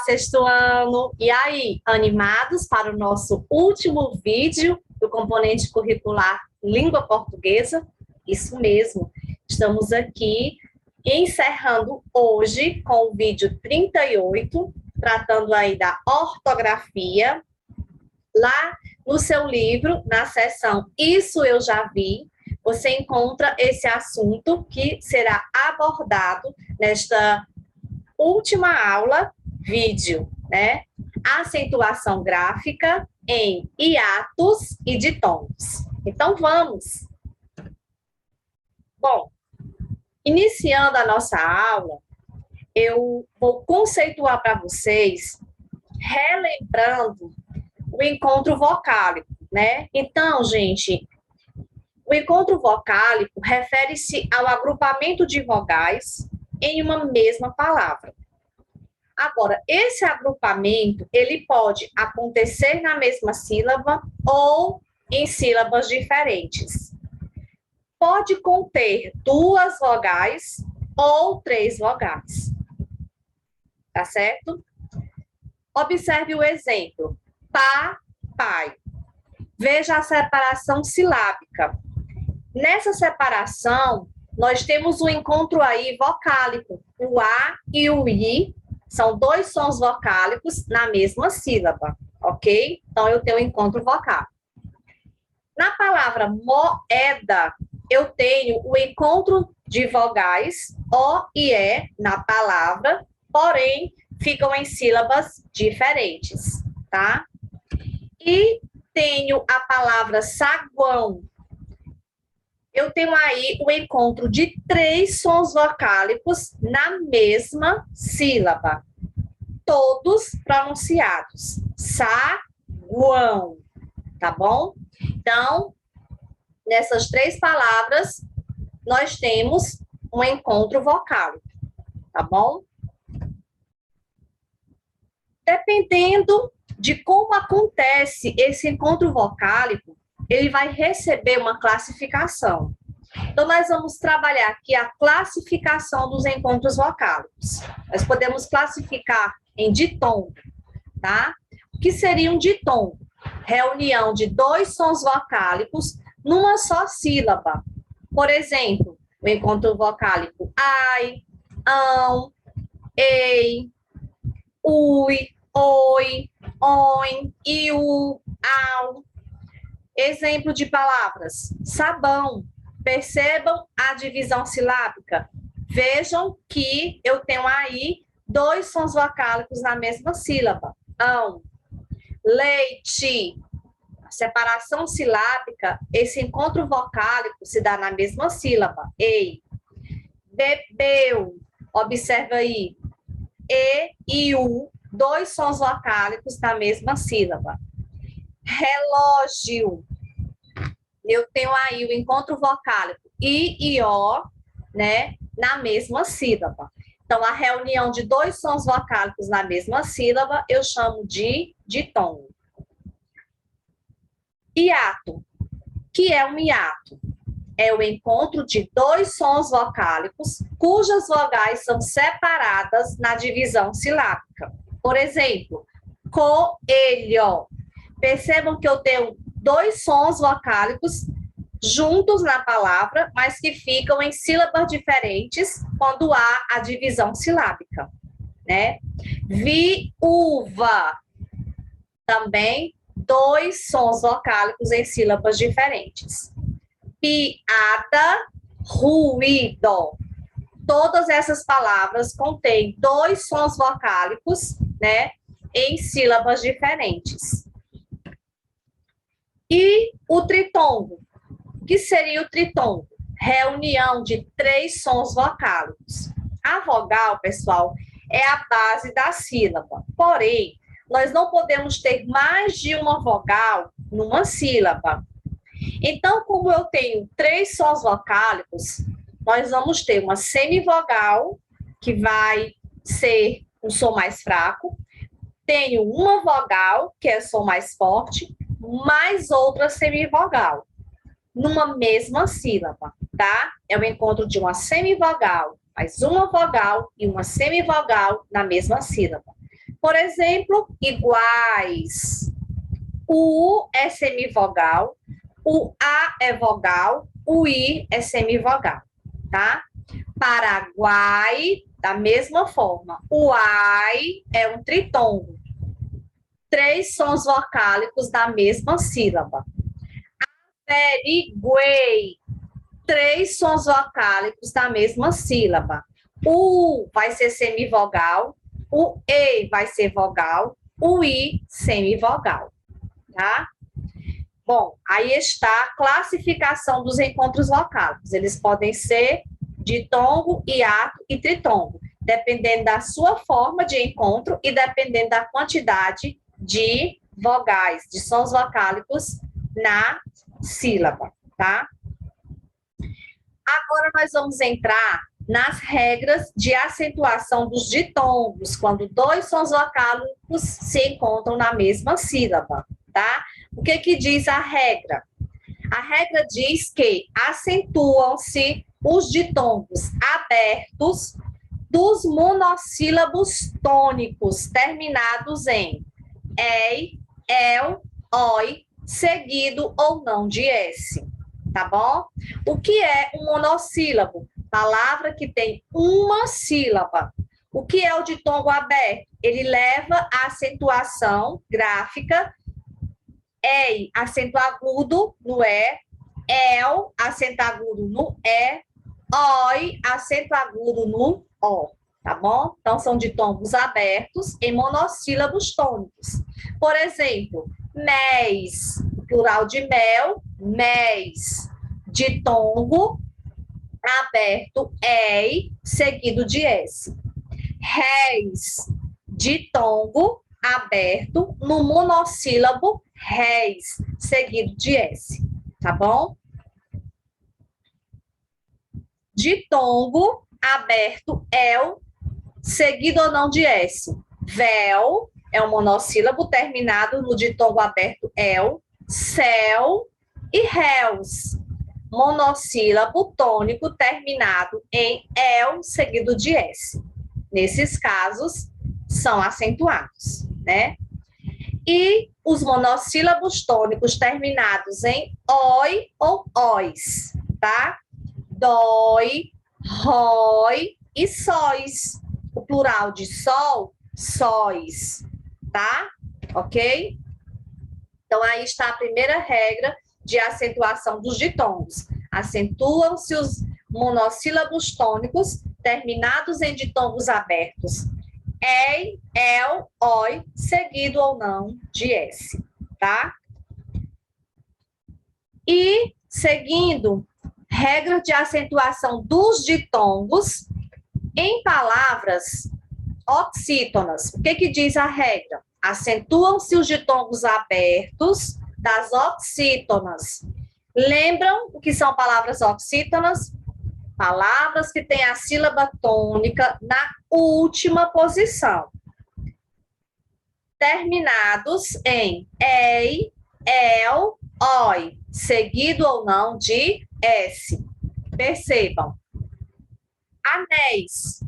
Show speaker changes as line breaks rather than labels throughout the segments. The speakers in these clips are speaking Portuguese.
sexto ano! E aí, animados para o nosso último vídeo do componente curricular Língua Portuguesa? Isso mesmo, estamos aqui encerrando hoje com o vídeo 38, tratando aí da ortografia. Lá no seu livro, na seção Isso Eu Já Vi, você encontra esse assunto que será abordado nesta última aula, vídeo, né? Acentuação gráfica em hiatos e ditongos. Então, vamos! Bom, iniciando a nossa aula, eu vou conceituar para vocês, relembrando o encontro vocálico, né? Então, gente, o encontro vocálico refere-se ao agrupamento de vogais em uma mesma palavra. Agora, esse agrupamento, ele pode acontecer na mesma sílaba ou em sílabas diferentes. Pode conter 2 vogais ou 3 vogais. Tá certo? Observe o exemplo. Pá, pai. Veja a separação silábica. Nessa separação, nós temos um encontro aí vocálico. O A e o I são 2 sons vocálicos na mesma sílaba, ok? Então, eu tenho um encontro vocal. Na palavra moeda, eu tenho o encontro de vogais O e E na palavra, porém, ficam em sílabas diferentes, tá? E tenho a palavra saguão. Eu tenho aí o encontro de 3 sons vocálicos na mesma sílaba, todos pronunciados. Saguão, tá bom? Então, nessas 3 palavras, nós temos um encontro vocálico, tá bom? Dependendo de como acontece esse encontro vocálico, ele vai receber uma classificação. Então, nós vamos trabalhar aqui a classificação dos encontros vocálicos. Nós podemos classificar em ditongo, tá? O que seria um ditongo? Reunião de 2 sons vocálicos numa só sílaba. Por exemplo, o encontro vocálico ai, ão, ei, ui, oi, oin, iu, au. Exemplo de palavras, sabão. Percebam a divisão silábica. Vejam que eu tenho aí 2 sons vocálicos na mesma sílaba. Ão. Leite. A separação silábica, esse encontro vocálico se dá na mesma sílaba. Ei. Bebeu. Observa aí. E u, 2 sons vocálicos na mesma sílaba. Relógio. Eu tenho aí o encontro vocálico I e O, né, na mesma sílaba. Então, a reunião de 2 sons vocálicos na mesma sílaba, eu chamo de ditongo. Hiato. Que é um hiato? É o encontro de 2 sons vocálicos cujas vogais são separadas na divisão silábica. Por exemplo, coelho. Percebam que eu tenho 2 sons vocálicos juntos na palavra, mas que ficam em sílabas diferentes quando há a divisão silábica, né? Viúva. Também 2 sons vocálicos em sílabas diferentes. Piada, ruído. Todas essas palavras contêm 2 sons vocálicos, né, em sílabas diferentes. E o tritongo. O que seria o tritongo? Reunião de 3 sons vocálicos. A vogal, pessoal, é a base da sílaba. Porém, nós não podemos ter mais de uma vogal numa sílaba. Então, como eu tenho 3 sons vocálicos, nós vamos ter uma semivogal, que vai ser um som mais fraco. Tenho uma vogal, que é o som mais forte, mais outra semivogal, numa mesma sílaba, tá? É o encontro de uma semivogal, mais uma vogal e uma semivogal na mesma sílaba. Por exemplo, iguais. O U é semivogal, o A é vogal, o I é semivogal, tá? Paraguai, da mesma forma. O AI é um tritongo. 3 sons vocálicos da mesma sílaba. Periguei, 3 sons vocálicos da mesma sílaba. O U vai ser semivogal, o E vai ser vogal, o I semivogal, tá? Bom, aí está a classificação dos encontros vocálicos. Eles podem ser ditongo, hiato e tritongo, dependendo da sua forma de encontro e dependendo da quantidade de vogais, de sons vocálicos na sílaba, tá? Agora nós vamos entrar nas regras de acentuação dos ditongos, quando 2 sons vocálicos se encontram na mesma sílaba, tá? O que que diz a regra? A regra diz que acentuam-se os ditongos abertos dos monossílabos tônicos terminados em ei, el, oi, seguido ou não de S, tá bom? O que é um monossílabo? Palavra que tem uma sílaba. O que é o ditongo aberto? Ele leva a acentuação gráfica ei, acento agudo no E, el, acento agudo no E, oi, acento agudo no O, tá bom? Então, são ditongos abertos em monossílabos tônicos. Por exemplo, mês, plural de mel, mês, ditongo aberto, ei, seguido de S. Réis, ditongo aberto no monossílabo réis, seguido de S, tá bom? Ditongo aberto, el, seguido ou não de S. Véu é um monossílabo terminado no ditongo aberto, el, céu e réus, monossílabo tônico terminado em el, seguido de S. Nesses casos, são acentuados, né? E os monossílabos tônicos terminados em oi ou ois, tá? Dói, rói e sóis. O plural de sol, sóis, tá? Ok? Então, aí está a primeira regra de acentuação dos ditongos. Acentuam-se os monossílabos tônicos terminados em ditongos abertos. Ei, el, oi, seguido ou não de S, tá? E, seguindo, regra de acentuação dos ditongos em palavras oxítonas. O que que diz a regra? Acentuam-se os ditongos abertos das oxítonas. Lembram o que são palavras oxítonas? Palavras que têm a sílaba tônica na última posição. Terminados em ei, el, oi, seguido ou não de S. Percebam. Anéis.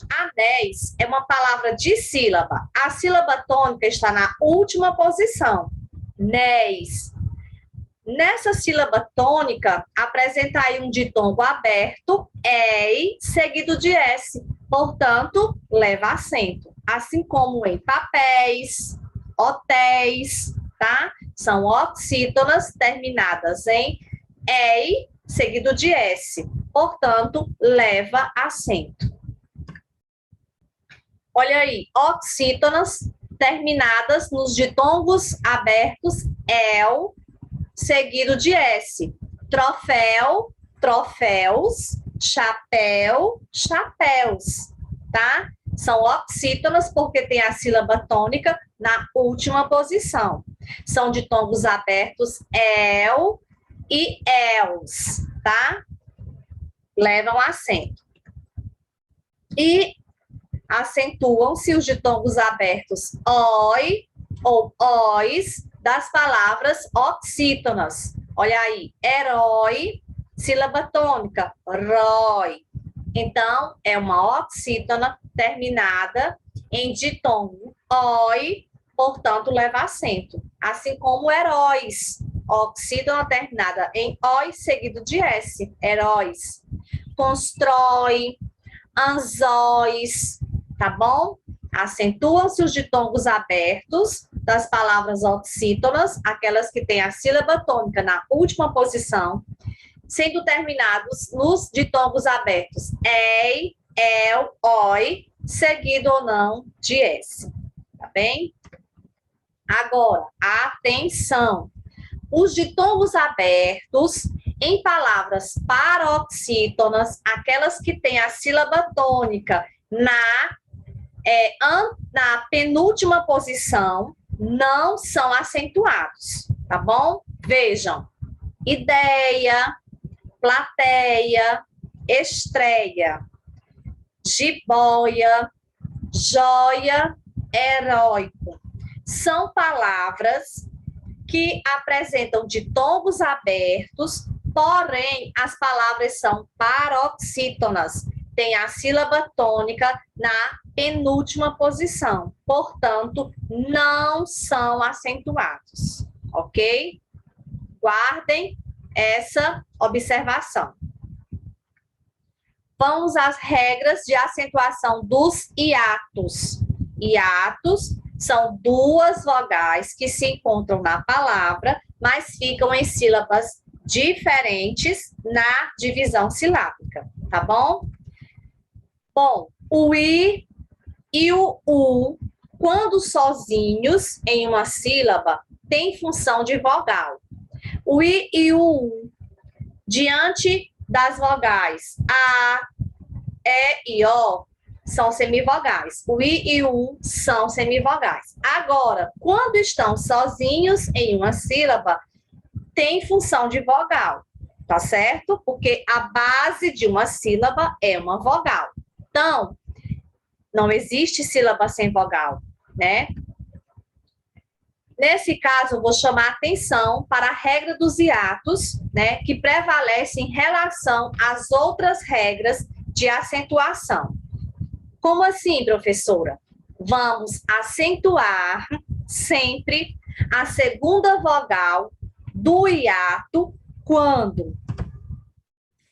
Anéis é uma palavra de sílaba. A sílaba tônica está na última posição. Néis. Nessa sílaba tônica, apresenta aí um ditongo aberto, ei, seguido de S. Portanto, leva acento. Assim como em papéis, hotéis, tá? São oxítonas terminadas em ei, seguido de S. Portanto, leva acento. Olha aí, oxítonas terminadas nos ditongos abertos, el, seguido de S. Troféu, troféus, chapéu, chapéus, tá? São oxítonas porque tem a sílaba tônica na última posição. São ditongos abertos el e els, tá? Levam acento. E acentuam-se os ditongos abertos oi ou ois das palavras oxítonas. Olha aí, herói, sílaba tônica, rói. Então, é uma oxítona terminada em ditongo oi, portanto, leva acento. Assim como heróis, oxítono terminada em oi seguido de S, heróis. Constrói, anzóis, tá bom? Acentuam-se os ditongos abertos das palavras oxítonas, aquelas que têm a sílaba tônica na última posição, sendo terminados nos ditongos abertos ei, el, oi, seguido ou não de S, tá bem? Agora, atenção! Os ditongos abertos em palavras paroxítonas, aquelas que têm a sílaba tônica na penúltima posição, não são acentuados, tá bom? Vejam, ideia, plateia, estreia, jiboia, joia, heróico. São palavras que apresentam ditongos abertos, porém, as palavras são paroxítonas, tem a sílaba tônica na penúltima posição, portanto, não são acentuados, ok? Guardem essa observação. Vamos às regras de acentuação dos hiatos. Hiatos são duas vogais que se encontram na palavra, mas ficam em sílabas diferentes na divisão silábica, tá bom? Bom, o I e o U, quando sozinhos em uma sílaba, têm função de vogal. O I e o U, diante das vogais A, E e O, são semivogais. O I e o U são semivogais. Agora, quando estão sozinhos em uma sílaba, tem função de vogal, tá certo? Porque a base de uma sílaba é uma vogal. Então, não existe sílaba sem vogal, né? Nesse caso, eu vou chamar a atenção para a regra dos hiatos, né, que prevalece em relação às outras regras de acentuação. Como assim, professora? Vamos acentuar sempre a segunda vogal do hiato quando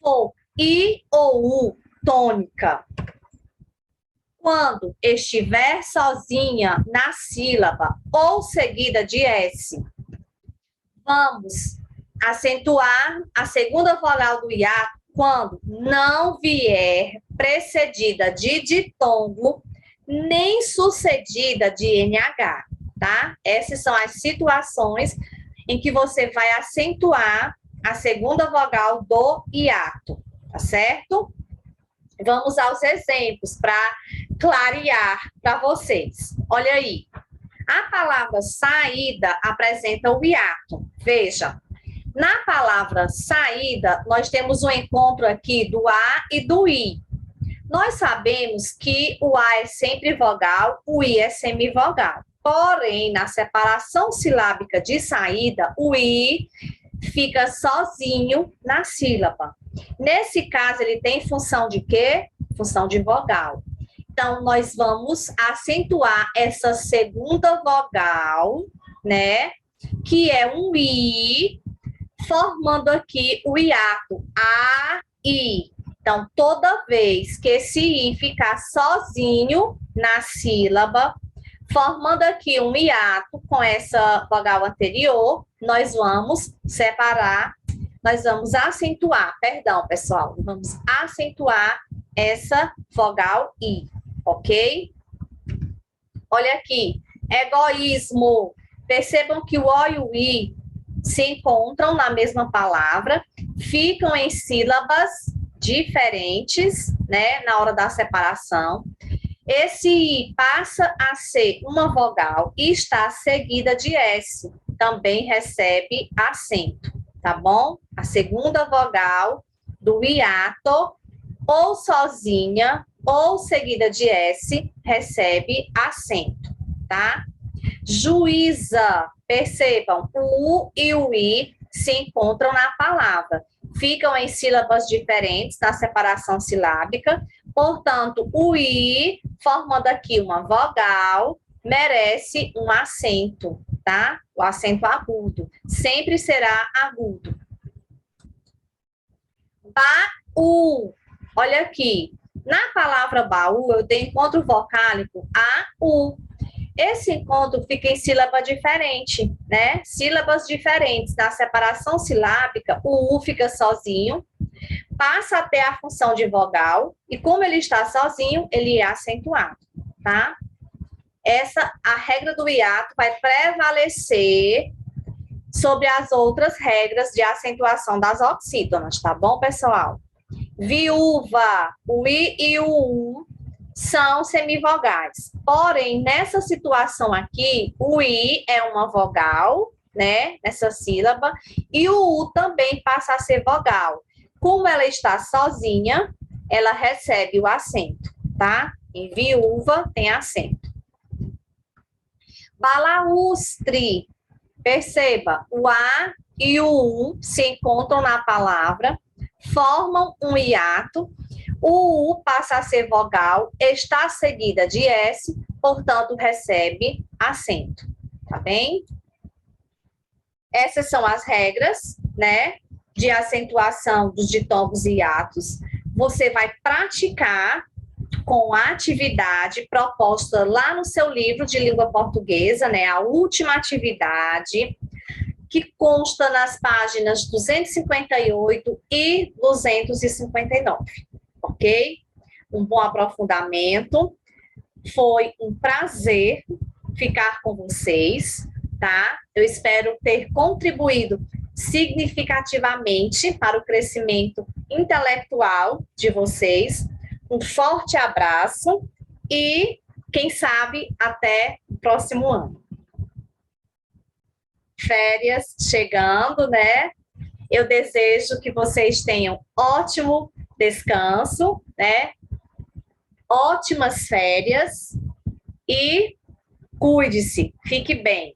for I ou U tônica. Quando estiver sozinha na sílaba ou seguida de S. Vamos acentuar a segunda vogal do hiato quando não vier precedida de ditongo, nem sucedida de NH, tá? Essas são as situações em que você vai acentuar a segunda vogal do hiato, tá certo? Vamos aos exemplos para clarear para vocês. Olha aí. A palavra saída apresenta o hiato. Veja, na palavra saída, nós temos um encontro aqui do A e do I. Nós sabemos que o A é sempre vogal, o I é semivogal. Porém, na separação silábica de saída, o I fica sozinho na sílaba. Nesse caso, ele tem função de quê? Função de vogal. Então, nós vamos acentuar essa segunda vogal, né? Que é um I, formando aqui o hiato A, I. Então, toda vez que esse I ficar sozinho na sílaba, formando aqui um hiato com essa vogal anterior, nós vamos separar, nós vamos acentuar, perdão, pessoal, vamos acentuar essa vogal I, ok? Olha aqui, egoísmo. Percebam que o O e o I se encontram na mesma palavra, ficam em sílabas diferentes, né, na hora da separação. Esse I passa a ser uma vogal e está seguida de S, também recebe acento, tá bom? A segunda vogal do hiato, ou sozinha, ou seguida de S, recebe acento, tá? Juíza, percebam, o U e o I se encontram na palavra, ficam em sílabas diferentes na separação silábica, portanto, o I, formando aqui uma vogal, merece um acento, tá? O acento agudo. Sempre será agudo. Baú. Olha aqui. Na palavra baú, eu tenho encontro vocálico A-U. Esse encontro fica em sílaba diferente, né? Sílabas diferentes. Na separação silábica, o U fica sozinho, passa a ter a função de vogal, e como ele está sozinho, ele é acentuado, tá? A regra do hiato vai prevalecer sobre as outras regras de acentuação das oxítonas, tá bom, pessoal? Viúva, o I e o U são semivogais. Porém, nessa situação aqui, o I é uma vogal, né, nessa sílaba, e o U também passa a ser vogal. Como ela está sozinha, ela recebe o acento, tá? Em viúva tem acento. Balaústre. Perceba, o A e o U se encontram na palavra, formam um hiato, o U passa a ser vogal, está seguida de S, portanto, recebe acento, tá bem? Essas são as regras, né, de acentuação dos ditongos e hiatos. Você vai praticar com a atividade proposta lá no seu livro de língua portuguesa, né, a última atividade, que consta nas páginas 258 e 259, ok? Um bom aprofundamento. Foi um prazer ficar com vocês, tá? Eu espero ter contribuído significativamente para o crescimento intelectual de vocês. Um forte abraço e, quem sabe, até o próximo ano. Férias chegando, né? Eu desejo que vocês tenham ótimo descanso, né? Ótimas férias e cuide-se, fique bem.